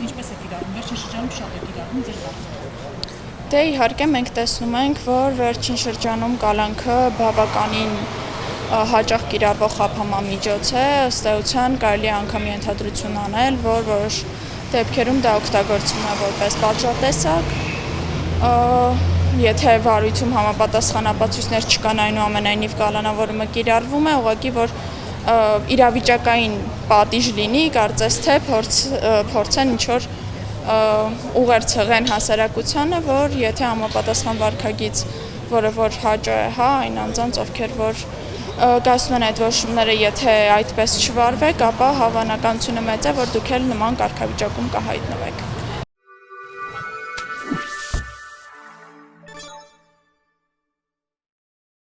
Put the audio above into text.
ինչպես է կիրառվում, վերջին շրջանում շատ է կիրառվում ձեր կարծիքով։ Դե իհարկե մենք տեսնում ենք, որ վերջին շրջանում կալանքը բավականին հաճախ կիրառվող խափամամիջոց է, ըստ էության կարելի է անգամ ենթադրություն անել, որ որոշ դեպքերում դա օգտագործվում է որպես պատժատեսակ, եթե վարույթում համապատասխան ապացույցներ չկան, այնուամենայնիվ կալանավորումը կիրառվում է, ուղղակի որ իրավիճակային պատիժ լինի, կարծես թե փորձեն ինչ-որ ուղերձ հղեն հասարակությանը, որ եթե համապատասխան վարքագիծ, որը որ հաճո է, այն անձանց, ովքեր որ կայացնում են այդ որոշումները, եթե այդպես չվարվեք, ապա հավանականությունը մեծ է, որ դուք էլ նման կարգավիճակում կհայտնվեք։